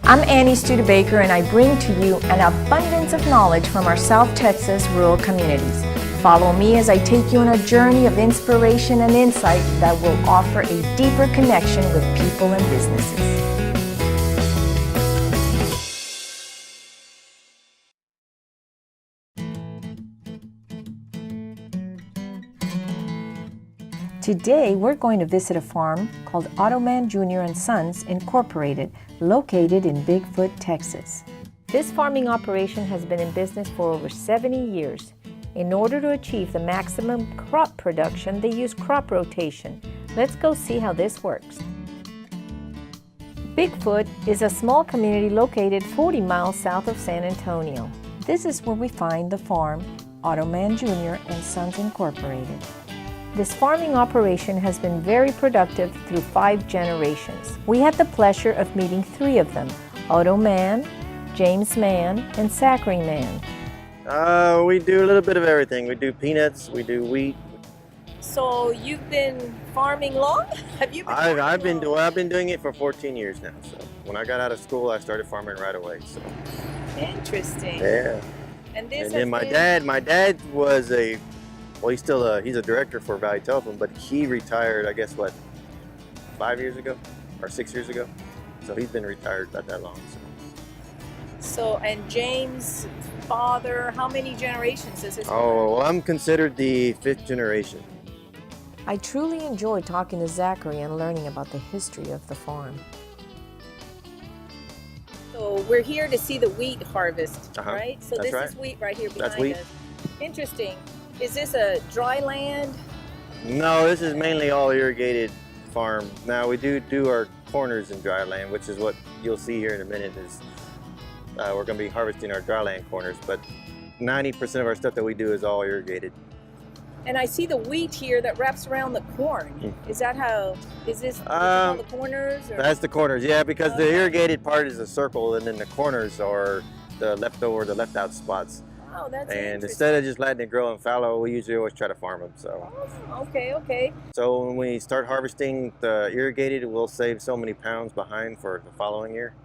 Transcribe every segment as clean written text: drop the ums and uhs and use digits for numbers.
I'm Annie Studebaker, and I bring to you an abundance of knowledge from our South Texas rural communities. Follow me as I take you on a journey of inspiration and insight that will offer a deeper connection with people and businesses. Today, we're going to visit a farm called Otto Mann Jr. and Sons Incorporated, located in Bigfoot, Texas. This farming operation has been in business for over 70 years. In order to achieve the maximum crop production, they use crop rotation. Let's go see how this works. Bigfoot is a small community located 40 miles south of San Antonio. This is where we find the farm, Otto Mann Jr. and Sons Incorporated. This farming operation has been very productive through 5 generations. We had the pleasure of meeting 3 of them, Otto Mann, James Mann, and Zachary Mann. We do a little bit of everything. We do peanuts, we do wheat. So you've been farming long? Have you been I've been doing it for 14 years now. So when I got out of school, I started farming right away. So interesting. Yeah. And then my dad was he's a director for Valley Telephone, but he retired, I guess, 5 years ago or 6 years ago. So he's been retired not that long. So, and James' father, how many generations is his father? Oh, well, I'm considered the 5th generation. I truly enjoyed talking to Zachary and learning about the history of the farm. So we're here to see the wheat harvest, right? So That's this right. is wheat right here behind That's wheat. us. Interesting. Is this a dry land? No, this is mainly all irrigated farm. Now we do our corners in dry land, which is what you'll see here in a minute. Is we're going to be harvesting our dry land corners, but 90% of our stuff that we do is all irrigated. And I see the wheat here that wraps around the corn. Is that how? Is this all the corners? Or? That's the corners, yeah, because the irrigated part is a circle, and then the corners are the leftover, the left out spots. Oh, that's And instead of just letting it grow and fallow, we usually always try to farm them. So. Oh, okay. So when we start harvesting the irrigated, we'll save so many pounds behind for the following year.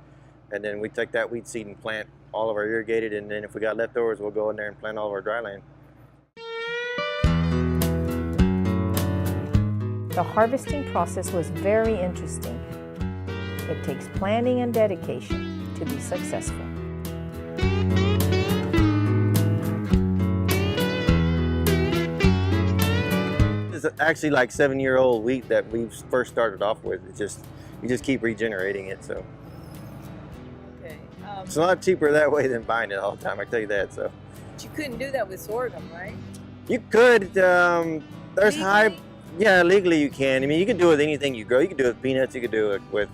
And then we take that wheat seed and plant all of our irrigated, and then if we got leftovers, we'll go in there and plant all of our dry land. The harvesting process was very interesting. It takes planning and dedication to be successful. It's actually like 7-year-old wheat that we first started off with. You just keep regenerating it. So okay. It's a lot cheaper that way than buying it all the time, I tell you that. So but you couldn't do that with sorghum, right? You could. There's high. Yeah, legally you can. I mean, you can do it with anything you grow. You can do it with peanuts. You can do it with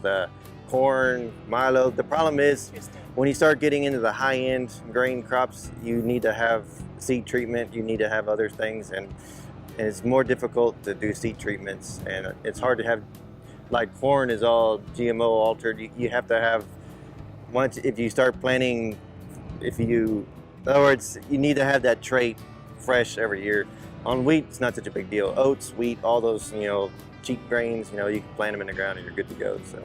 corn, milo. The problem is when you start getting into the high-end grain crops, you need to have seed treatment. You need to have other things, and it's more difficult to do seed treatments. And it's hard to have, like corn is all GMO altered. You have to have, if you start planting, in other words, you need to have that trait fresh every year. On wheat, it's not such a big deal. Oats, wheat, all those, cheap grains, you can plant them in the ground and you're good to go. So.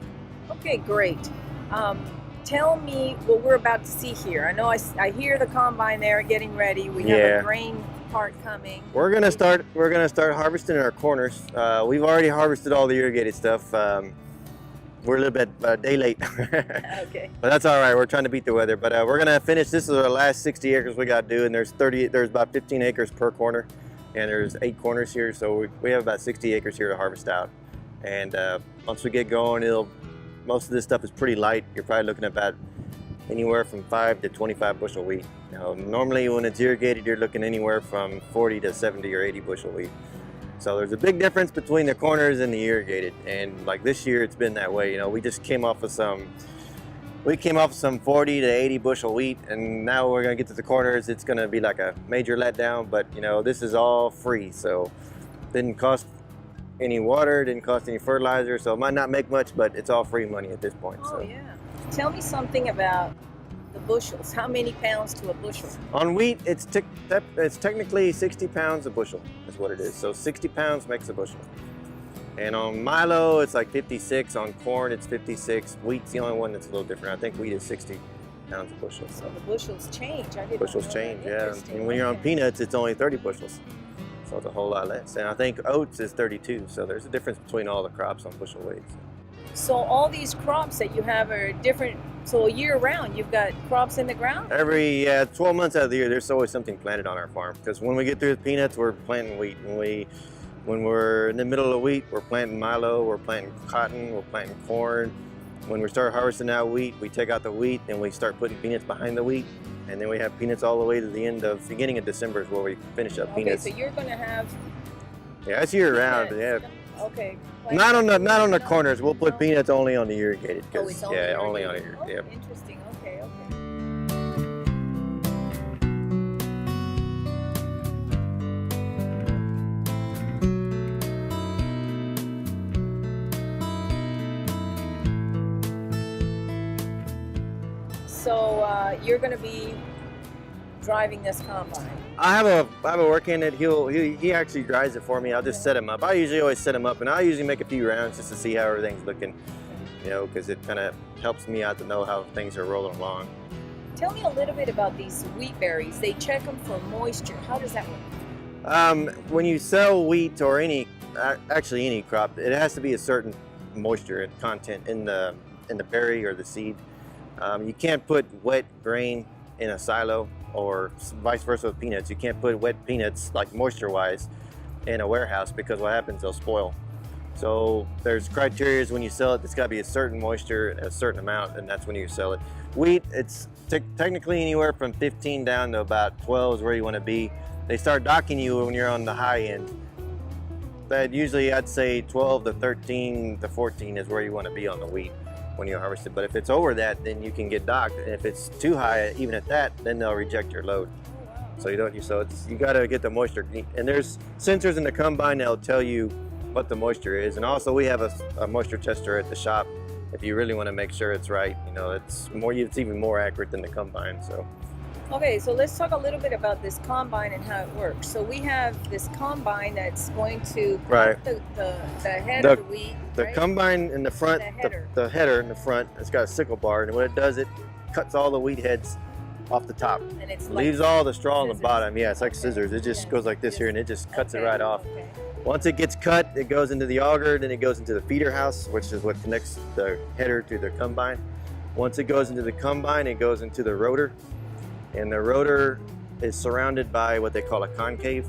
Okay, great. Tell me what we're about to see here. I know I hear the combine there getting ready. We have a grain part coming. We're gonna start harvesting our corners. We've already harvested all the irrigated stuff. We're a little bit a day late. Okay. But that's all right. We're trying to beat the weather. But we're gonna finish. This is our last 60 acres we got to do, and there's about 15 acres per corner. And there's 8 corners here, so we have about 60 acres here to harvest out. And once we get going, most of this stuff is pretty light. You're probably looking at about anywhere from 5 to 25 bushel wheat. Normally when it's irrigated, you're looking anywhere from 40 to 70 or 80 bushel wheat. So there's a big difference between the corners and the irrigated. And like this year, it's been that way. We just came off of some 40 to 80 bushel wheat, and now we're gonna get to the corners. It's gonna be like a major letdown, but this is all free, so didn't cost any water, didn't cost any fertilizer, so it might not make much, but it's all free money at this point. Oh yeah. Tell me something about the bushels. How many pounds to a bushel? On wheat, it's technically 60 pounds a bushel is what it is. So 60 pounds makes a bushel. And on milo, it's like 56. On corn, it's 56. Wheat's the only one that's a little different. I think wheat is 60 pounds a bushel. So the bushels change. I didn't Bushels know change, that. yeah. Interesting. And when you're on Okay. peanuts, it's only 30 bushels. So it's a whole lot less. And I think oats is 32. So there's a difference between all the crops on bushel weights. So all these crops that you have are different. So year round, you've got crops in the ground? Every 12 months out of the year, there's always something planted on our farm. Because when we get through the peanuts, we're planting wheat. When we're in the middle of wheat, we're planting milo, we're planting cotton, we're planting corn. When we start harvesting out wheat, we take out the wheat and we start putting peanuts behind the wheat. And then we have peanuts all the way to the beginning of December is where we finish up peanuts. Okay, so you're going to have Yeah, it's year round. Yeah. Okay. Not on the corners. We'll put peanuts only on the irrigated. Oh, it's only only on irrigated. irrigated. Oh, Yeah. interesting. Okay, okay. So you're going to be driving this combine. I have a work in it. He actually drives it for me. I'll just set him up. I usually always set him up, and I usually make a few rounds just to see how everything's looking. You know, because it kind of helps me out to know how things are rolling along. Tell me a little bit about these wheat berries. They check them for moisture. How does that work? When you sell wheat or actually any crop, it has to be a certain moisture content in the berry or the seed. You can't put wet grain in a silo, or vice versa with peanuts. You can't put wet peanuts, like moisture-wise, in a warehouse, because what happens, they'll spoil. So there's criteria when you sell it. It's got to be a certain moisture, a certain amount, and that's when you sell it. Wheat, it's technically anywhere from 15 down to about 12 is where you want to be. They start docking you when you're on the high end. But usually I'd say 12 to 13 to 14 is where you want to be on the wheat when you harvest it. But if it's over that, then you can get docked. And if it's too high, even at that, then they'll reject your load. So you got to get the moisture. And there's sensors in the combine that'll tell you what the moisture is. And also we have a moisture tester at the shop if you really want to make sure it's right. You know, it's even more accurate than the combine. So. Okay, so let's talk a little bit about this combine and how it works. So we have this combine that's going to cut the head of the wheat. The combine in the front, the header in the front, it's got a sickle bar, and what it does, it cuts all the wheat heads off the top. And it leaves all the straw on the bottom. Yeah, it's like scissors. It just goes like this here, and it just cuts it right off. Okay. Once it gets cut, it goes into the auger, then it goes into the feeder house, which is what connects the header to the combine. Once it goes into the combine, it goes into the rotor. And the rotor is surrounded by what they call a concave.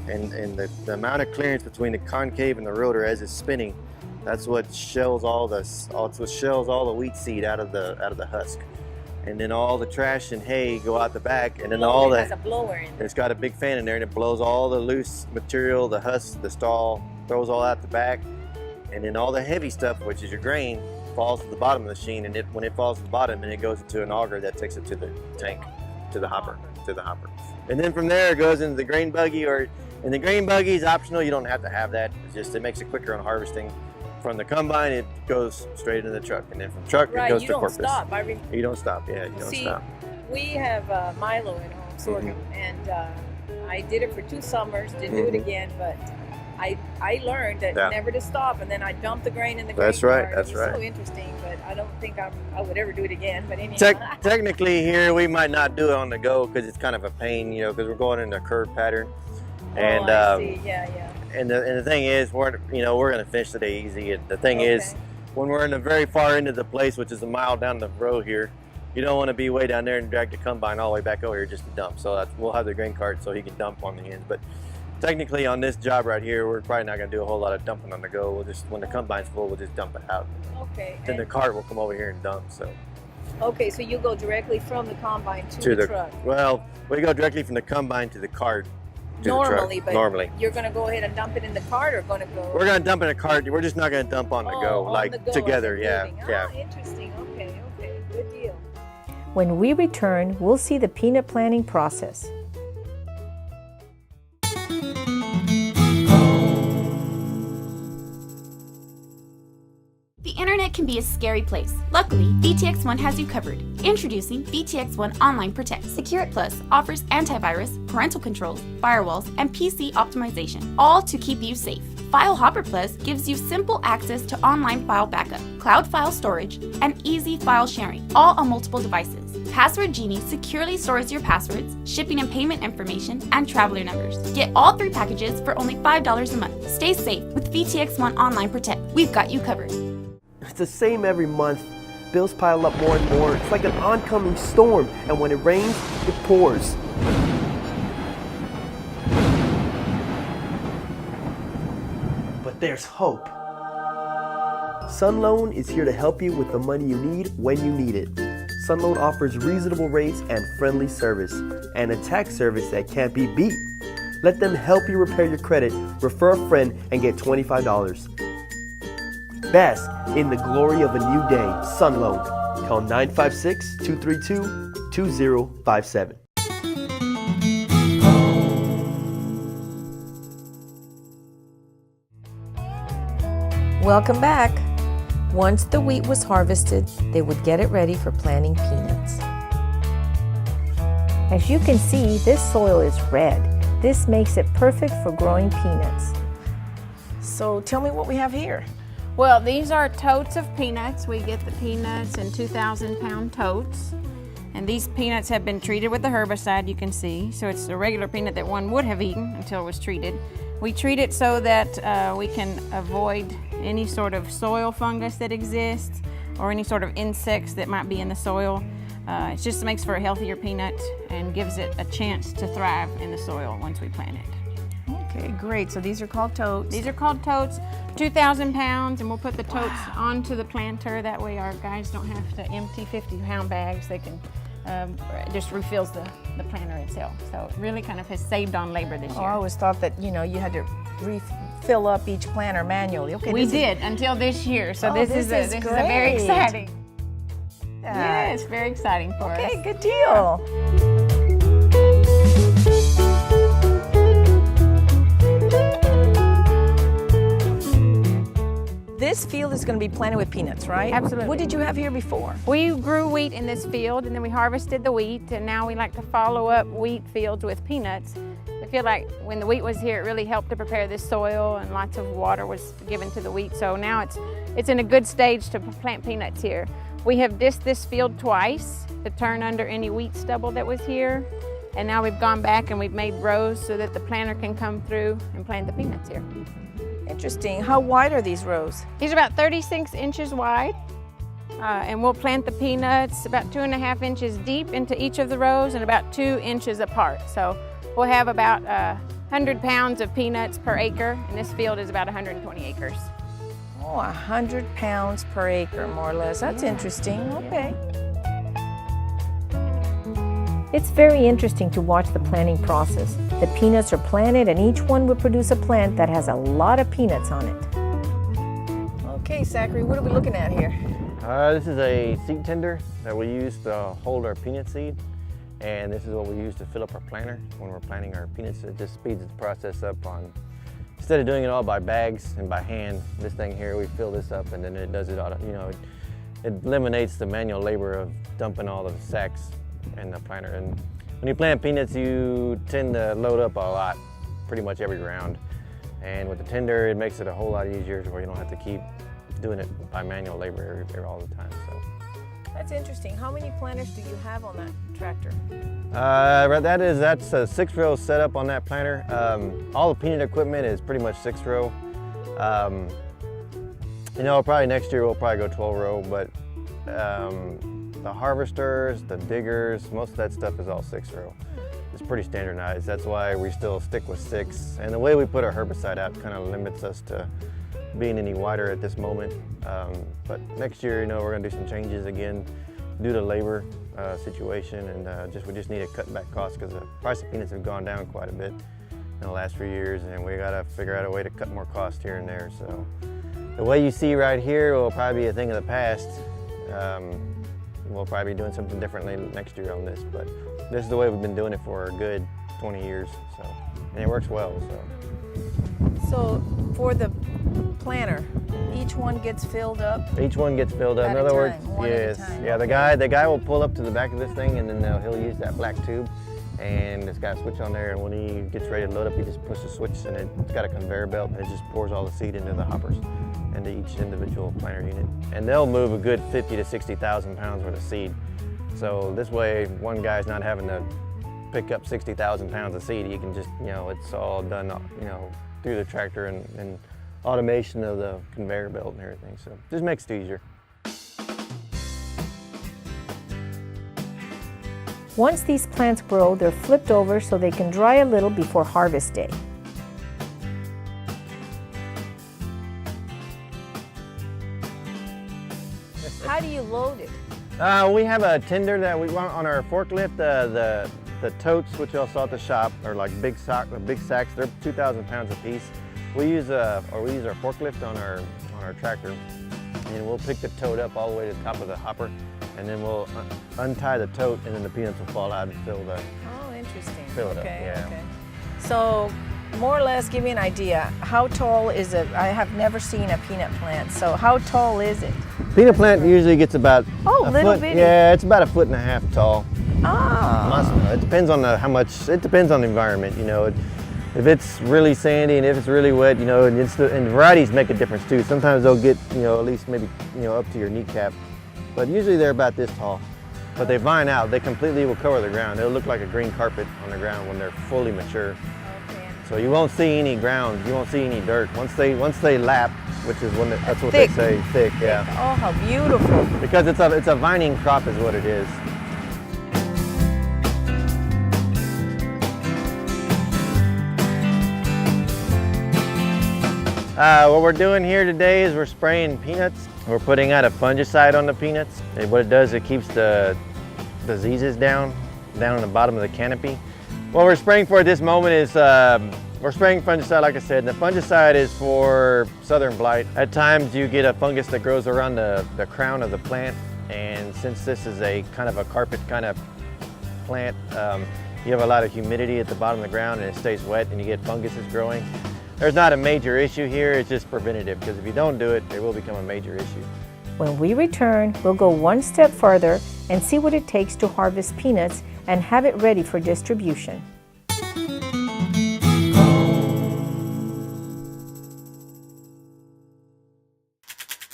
And the amount of clearance between the concave and the rotor as it's spinning, that's what shells all the wheat seed out of the husk. And then all the trash and hay go out the back, and then it has a blower in it. It's got a big fan in there, and it blows all the loose material, the husk, the stall, throws all out the back, and then all the heavy stuff, which is your grain, falls to the bottom of the machine. And when it falls to the bottom, then it goes into an auger that takes it to the tank, to the hopper. And then from there it goes into the grain buggy, and the grain buggy is optional. You don't have to have that. It makes it quicker on harvesting. From the combine, it goes straight into the truck, and then from truck it goes to corpus. You don't stop. You don't stop. Yeah, you don't stop. We have milo at home, sorghum, and I did it for 2 summers. Didn't do it again, but I learned that never to stop, and then I dumped the grain in the grain cart. That's right. So interesting, but I don't think I would ever do it again. But anyhow. Technically, here we might not do it on the go because it's kind of a pain, you know, because we're going in a curve pattern. And I see. Yeah. And the thing is, we're going to finish today easy. And the thing is, when we're in the very far end of the place, which is a mile down the road here, you don't want to be way down there and drag the combine all the way back over here just to dump. So we'll have the grain cart so he can dump on the end. But technically, on this job right here, we're probably not going to do a whole lot of dumping on the go. We'll just, when the combine's full, we'll just dump it out. Okay. Then the cart will come over here and dump. So. Okay, so you go directly from the combine to the truck. Well, we go directly from the combine to the cart. Normally, but normally you're going to go ahead and dump it in the cart, or going to go? We're going to dump in a cart. We're just not going to dump on the go, together. Yeah. Interesting. Okay, good deal. When we return, we'll see the peanut planting process. The internet can be a scary place. Luckily, BTX1 has you covered. Introducing BTX1 Online Protect. Secure It Plus offers antivirus, parental controls, firewalls, and PC optimization, all to keep you safe. File Hopper Plus gives you simple access to online file backup, cloud file storage, and easy file sharing, all on multiple devices. Password Genie securely stores your passwords, shipping and payment information, and traveler numbers. Get all 3 packages for only $5 a month. Stay safe with VTX One Online Protect. We've got you covered. It's the same every month. Bills pile up more and more. It's like an oncoming storm, and when it rains, it pours. But there's hope. Sunloan is here to help you with the money you need when you need it. Sunloan offers reasonable rates and friendly service, and a tax service that can't be beat. Let them help you repair your credit, refer a friend, and get $25. Bask in the glory of a new day. Sunloan. Call 956-232-2057. Welcome back. Once the wheat was harvested, they would get it ready for planting peanuts. As you can see, this soil is red. This makes it perfect for growing peanuts. So tell me what we have here. Well, these are totes of peanuts. We get the peanuts in 2,000-pound totes. And these peanuts have been treated with the herbicide, you can see. So it's a regular peanut that one would have eaten until it was treated. We treat it so that we can avoid any sort of soil fungus that exists or any sort of insects that might be in the soil. It just makes for a healthier peanut and gives it a chance to thrive in the soil once we plant it. Okay, great. So these are called totes. These are called totes, 2,000 pounds, and we'll put the totes onto the planter. That way our guys don't have to empty 50-pound bags. They can just refills the planter itself. So it really kind of has saved on labor this year. I always thought that, you had to refill up each planter manually. Okay, we did until this year. So this is very exciting. Yes, very exciting for us. Okay, good deal. This field is going to be planted with peanuts, right? Absolutely. What did you have here before? We grew wheat in this field, and then we harvested the wheat, and now we like to follow up wheat fields with peanuts. I feel like when the wheat was here, it really helped to prepare this soil, and lots of water was given to the wheat. So now it's in a good stage to plant peanuts here. We have disked this field twice to turn under any wheat stubble that was here. And now we've gone back and we've made rows so that the planter can come through and plant the peanuts here. Interesting. How wide are these rows? These are about 36 inches wide. And we'll plant the peanuts about 2.5 inches deep into each of the rows and about 2 inches apart. So we'll have about 100 pounds of peanuts per acre, and this field is about 120 acres. Oh, 100 pounds per acre, more or less. That's interesting. Okay. It's very interesting to watch the planting process. The peanuts are planted and each one will produce a plant that has a lot of peanuts on it. Okay, Zachary, what are we looking at here? This is a seed tender that we use to hold our peanut seed, and this is what we use to fill up our planter when we're planting our peanuts. It just speeds the process up on, instead of doing it all by bags and by hand, this thing here, we fill this up and then it does it all, it eliminates the manual labor of dumping all the sacks in the planter. And when you plant peanuts, you tend to load up a lot, pretty much every round. And with the tender, it makes it a whole lot easier to where you don't have to keep doing it by manual labor all the time. So That's interesting. How many planters do you have on that tractor? That's a 6-row setup on that planter. All the peanut equipment is pretty much 6-row. Probably next year we'll probably go 12-row, but the harvesters, the diggers, most of that stuff is all 6-row. It's pretty standardized. That's why we still stick with 6. And the way we put our herbicide out kind of limits us to being any wider at this moment. But next year, we're going to do some changes again due to labor situation, and we just need to cut back costs because the price of peanuts have gone down quite a bit in the last few years, and we got to figure out a way to cut more cost here and there. So the way you see right here will probably be a thing of the past. We'll probably be doing something differently next year on this, but this is the way we've been doing it for a good 20 years, and it works well. So for the planter, each one gets filled up? Each one gets filled up. In other words, one yes. at a time. Yeah, the guy will pull up to the back of this thing, and then he'll use that black tube and it's got a switch on there, and when he gets ready to load up, he just pushes the switch, and it's got a conveyor belt, and it just pours all the seed into the hoppers, into each individual planter unit. And they'll move a good 50 to 60,000 pounds worth of seed. So this way, one guy's not having to pick up 60,000 pounds of seed. He can just, it's all done, through the tractor and automation of the conveyor belt and everything. So just makes it easier. Once these plants grow, they're flipped over so they can dry a little before harvest day. How do you load it? We have a tender that we want on our forklift. The totes, which y'all saw at the shop, are like big sacks. They're 2,000 pounds a piece. We use our forklift on our tractor, and we'll pick the tote up all the way to the top of the hopper, and then we'll untie the tote, and then the peanuts will fall out and fill it up. Yeah. Okay. So, more or less, give me an idea. How tall is it? I have never seen a peanut plant. So, how tall is it? Peanut plant usually gets about a little foot. bitty. Yeah, it's about 1.5 feet tall. Ah. It depends on how much. It depends on the environment. If it's really sandy and if it's really wet, and varieties make a difference too. Sometimes they'll get, at least maybe, up to your kneecap. But usually they're about this tall. But they vine out. They completely will cover the ground. It'll look like a green carpet on the ground when they're fully mature. Okay. So you won't see any ground. You won't see any dirt. Once they lap, which is that's what Thick. they say, thick, yeah. Oh, how beautiful. Because it's a vining crop is what it is. What we're doing here today is we're spraying peanuts. We're putting out a fungicide on the peanuts. And what it does, it keeps the diseases down on the bottom of the canopy. What we're spraying for at this moment is we're spraying fungicide, like I said. And the fungicide is for southern blight. At times you get a fungus that grows around the crown of the plant. And since this is a kind of a carpet kind of plant, you have a lot of humidity at the bottom of the ground and it stays wet and you get funguses growing. There's not a major issue here, it's just preventative, because if you don't do it, it will become a major issue. When we return, we'll go one step further and see what it takes to harvest peanuts and have it ready for distribution.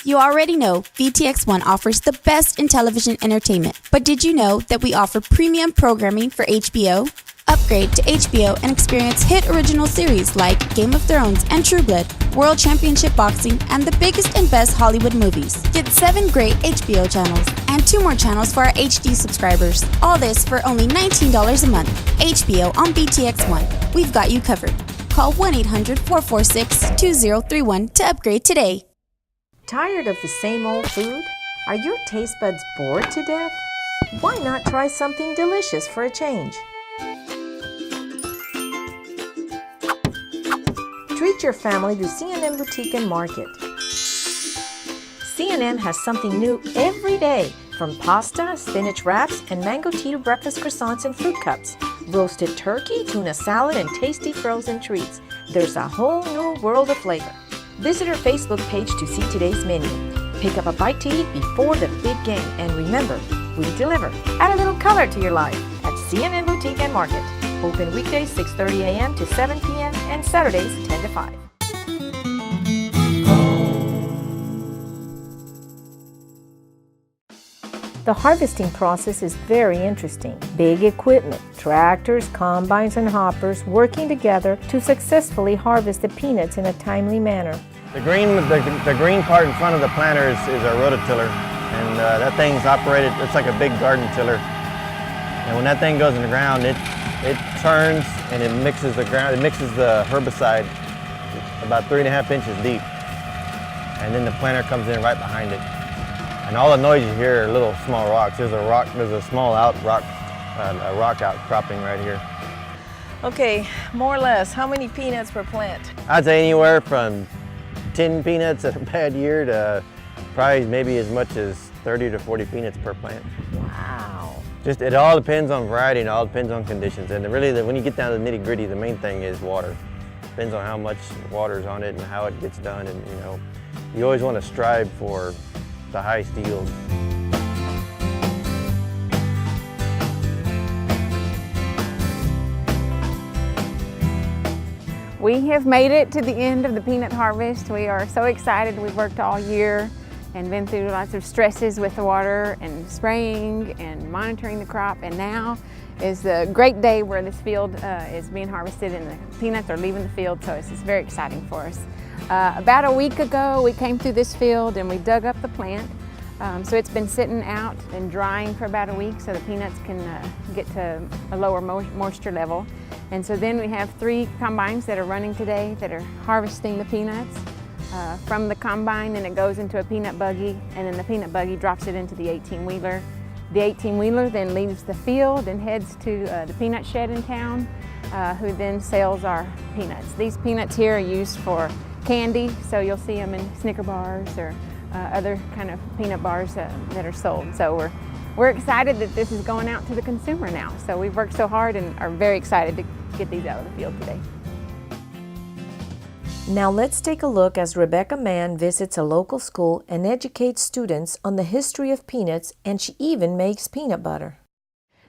You already know VTX1 offers the best in television entertainment, but did you know that we offer premium programming for HBO? Upgrade to HBO and experience hit original series like Game of Thrones and True Blood, World Championship Boxing, and the biggest and best Hollywood movies. Get 7 great HBO channels and 2 more channels for our HD subscribers. All this for only $19 a month. HBO on VTX1. We've got you covered. Call 1-800-446-2031 to upgrade today. Tired of the same old food? Are your taste buds bored to death? Why not try something delicious for a change? Treat your family to C&M Boutique and Market. C&M has something new every day, from pasta, spinach wraps, and mango tea to breakfast croissants and fruit cups. Roasted turkey, tuna salad, and tasty frozen treats. There's a whole new world of flavor. Visit our Facebook page to see today's menu. Pick up a bite to eat before the big game. And remember, we deliver. Add a little color to your life at C&M Boutique and Market. Open weekdays 6:30 a.m. to 7 p.m. and Saturdays 10 to 5. The harvesting process is very interesting. Big equipment, tractors, combines, and hoppers working together to successfully harvest the peanuts in a timely manner. The green part in front of the planter is a rototiller, and that thing's operated, it's like a big garden tiller. And when that thing goes in the ground, it turns and it mixes the ground, it mixes the herbicide about 3.5 inches deep. And then the planter comes in right behind it. And all the noise you hear are little small rocks. There's a small rock outcropping right here. Okay, more or less, how many peanuts per plant? I'd say anywhere from 10 peanuts in a bad year to probably maybe as much as 30 to 40 peanuts per plant. Wow. It all depends on variety and it all depends on conditions. And really, when you get down to the nitty gritty, the main thing is water. Depends on how much water's on it and how it gets done. And you always want to strive for the highest yield. we have made it to the end of the peanut harvest. We are so excited. We've worked all year and been through lots of stresses with the water and spraying and monitoring the crop, and now is the great day where this field is being harvested and the peanuts are leaving the field, so it's very exciting for us. About a week ago we came through this field and we dug up the plant. So it's been sitting out and drying for about a week so the peanuts can get to a lower moisture level. And so then we have 3 combines that are running today that are harvesting the peanuts from the combine, and it goes into a peanut buggy, and then the peanut buggy drops it into the 18-wheeler. The 18-wheeler then leaves the field and heads to the peanut shed in town, who then sells our peanuts. These peanuts here are used for candy, so you'll see them in Snicker bars or other kind of peanut bars that are sold. So we're excited that this is going out to the consumer now. So we've worked so hard and are very excited to get these out of the field today. Now let's take a look as Rebecca Mann visits a local school and educates students on the history of peanuts, and she even makes peanut butter.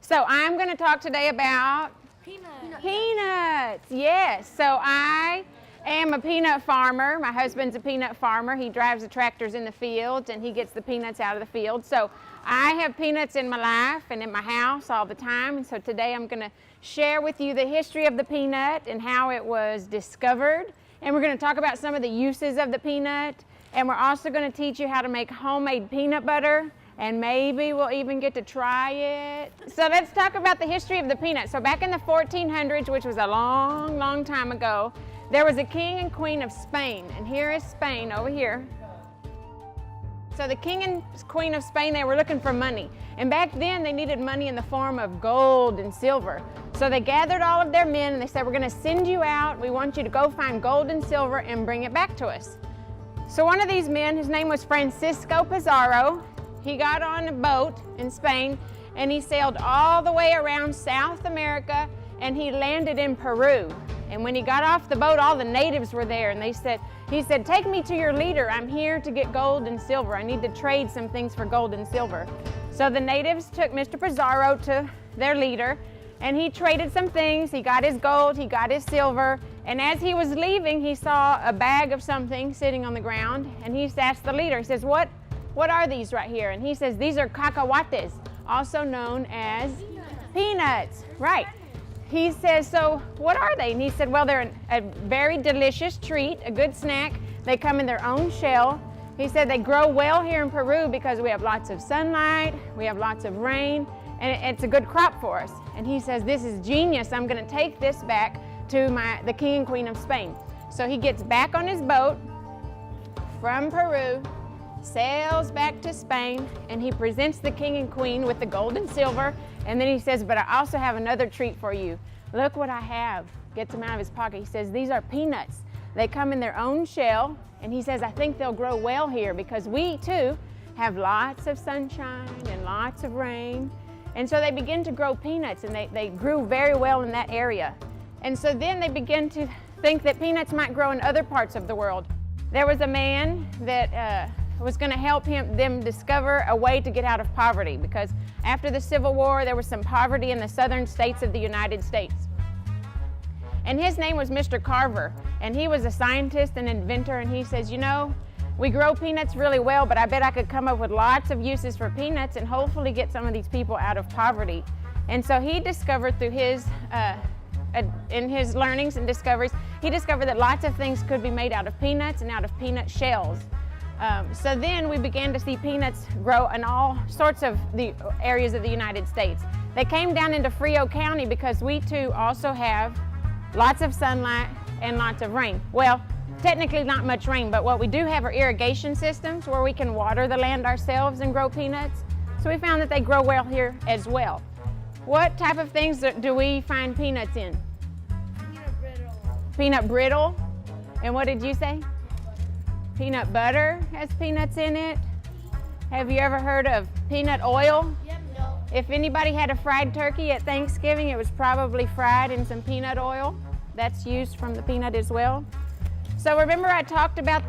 So I'm going to talk today about peanuts. Yes, so I am a peanut farmer. My husband's a peanut farmer. He drives the tractors in the fields and he gets the peanuts out of the field. So I have peanuts in my life and in my house all the time, and so today I'm going to share with you the history of the peanut and how it was discovered. And we're going to talk about some of the uses of the peanut, and we're also going to teach you how to make homemade peanut butter, and maybe we'll even get to try it. So let's talk about the history of the peanut. So back in the 1400s, which was a long, long time ago, there was a king and queen of Spain, and here is Spain over here. So the king and queen of Spain, they were looking for money. And back then they needed money in the form of gold and silver. So they gathered all of their men and they said, we're going to send you out. We want you to go find gold and silver and bring it back to us. So one of these men, his name was Francisco Pizarro, he got on a boat in Spain and he sailed all the way around South America and he landed in Peru. And when he got off the boat, all the natives were there, and he said, take me to your leader. I'm here to get gold and silver. I need to trade some things for gold and silver. So the natives took Mr. Pizarro to their leader, and he traded some things. He got his gold, he got his silver, and as he was leaving, he saw a bag of something sitting on the ground, and he asked the leader, he says, what are these right here? And he says, these are cacahuates, also known as peanuts. Right. He says, so what are they? And he said, well, they're a very delicious treat, a good snack. They come in their own shell. He said they grow well here in Peru because we have lots of sunlight, we have lots of rain, and it's a good crop for us. And he says, this is genius. I'm going to take this back to the king and queen of Spain. So he gets back on his boat from Peru, sails back to Spain, and he presents the king and queen with the gold and silver. And then he says, but I also have another treat for you. Look what I have. Gets them out of his pocket. He says, these are peanuts. They come in their own shell. And he says, I think they'll grow well here because we too have lots of sunshine and lots of rain. And so they begin to grow peanuts, and they grew very well in that area. And so then they begin to think that peanuts might grow in other parts of the world. There was a man that was going to help them discover a way to get out of poverty, because after the Civil War there was some poverty in the southern states of the United States. And his name was Mr. Carver, and he was a scientist and inventor, and he says, you know, we grow peanuts really well, but I bet I could come up with lots of uses for peanuts and hopefully get some of these people out of poverty. And so he discovered through in his learnings and discoveries, he discovered that lots of things could be made out of peanuts and out of peanut shells. So then we began to see peanuts grow in all sorts of the areas of the United States. They came down into Frio County because we too also have lots of sunlight and lots of rain. Well, technically not much rain, but what we do have are irrigation systems where we can water the land ourselves and grow peanuts. So we found that they grow well here as well. What type of things do we find peanuts in? Peanut brittle. Peanut brittle? And what did you say? Peanut butter has peanuts in it. Have you ever heard of peanut oil? Yep, no. If anybody had a fried turkey at Thanksgiving, it was probably fried in some peanut oil. That's used from the peanut as well. So remember I talked about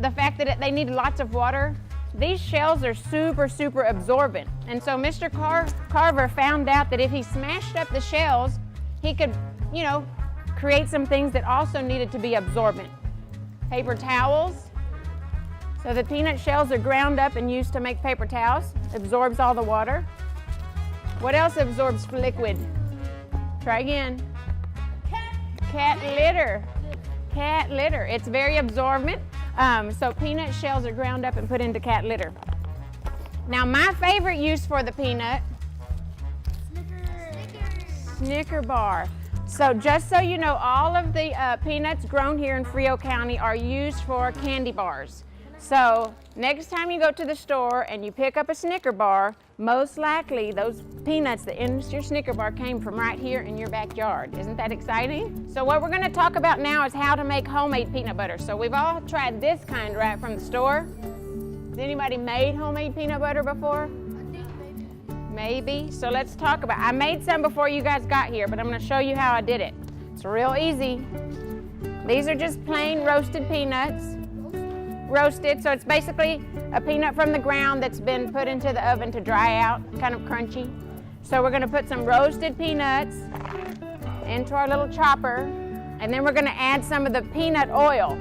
the fact that they need lots of water? These shells are super, super absorbent. And so Mr. Carver found out that if he smashed up the shells, he could, create some things that also needed to be absorbent. Paper towels. So the peanut shells are ground up and used to make paper towels. Absorbs all the water. What else absorbs liquid? Try again. Cat litter. Cat litter. It's very absorbent. So peanut shells are ground up and put into cat litter. Now my favorite use for the peanut, Snicker bar. So just so you know, all of the peanuts grown here in Frio County are used for candy bars. So next time you go to the store and you pick up a Snicker bar, most likely those peanuts that in your Snicker bar came from right here in your backyard. Isn't that exciting? So what we're going to talk about now is how to make homemade peanut butter. So we've all tried this kind right from the store. Has anybody made homemade peanut butter before? Maybe. So let's talk about it. I made some before you guys got here, but I'm going to show you how I did it. It's real easy. These are just plain roasted peanuts. Roasted, so it's basically a peanut from the ground that's been put into the oven to dry out, kind of crunchy. So we're going to put some roasted peanuts into our little chopper, and then we're going to add some of the peanut oil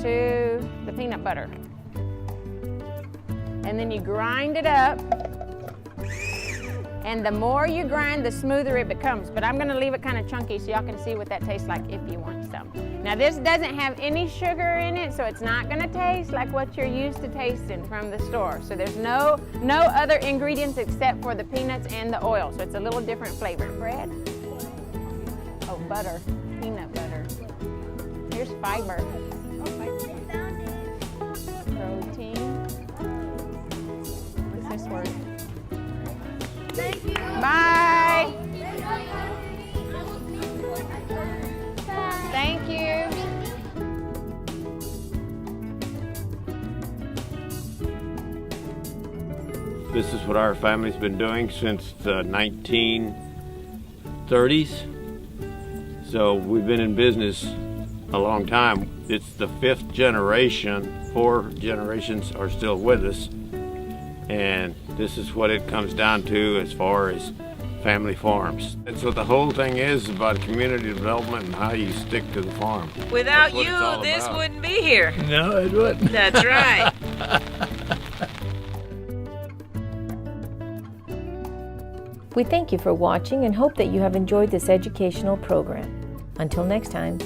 to the peanut butter. And then you grind it up, and the more you grind, the smoother it becomes. But I'm going to leave it kind of chunky so y'all can see what that tastes like if you want some. Now this doesn't have any sugar in it, so it's not going to taste like what you're used to tasting from the store. So there's no other ingredients except for the peanuts and the oil. So it's a little different flavor. Bread? Oh, butter. Peanut butter. Here's fiber. Protein. What's this word? Thank you. Bye. Thank you. This is what our family's been doing since the 1930s. So we've been in business a long time. It's the 5th generation. 4 generations are still with us. And this is what it comes down to as far as family farms. And so the whole thing is about community development and how you stick to the farm. Without That's what you, it's all this about. wouldn't be here. No, it wouldn't. That's right. We thank you for watching and hope that you have enjoyed this educational program. Until next time.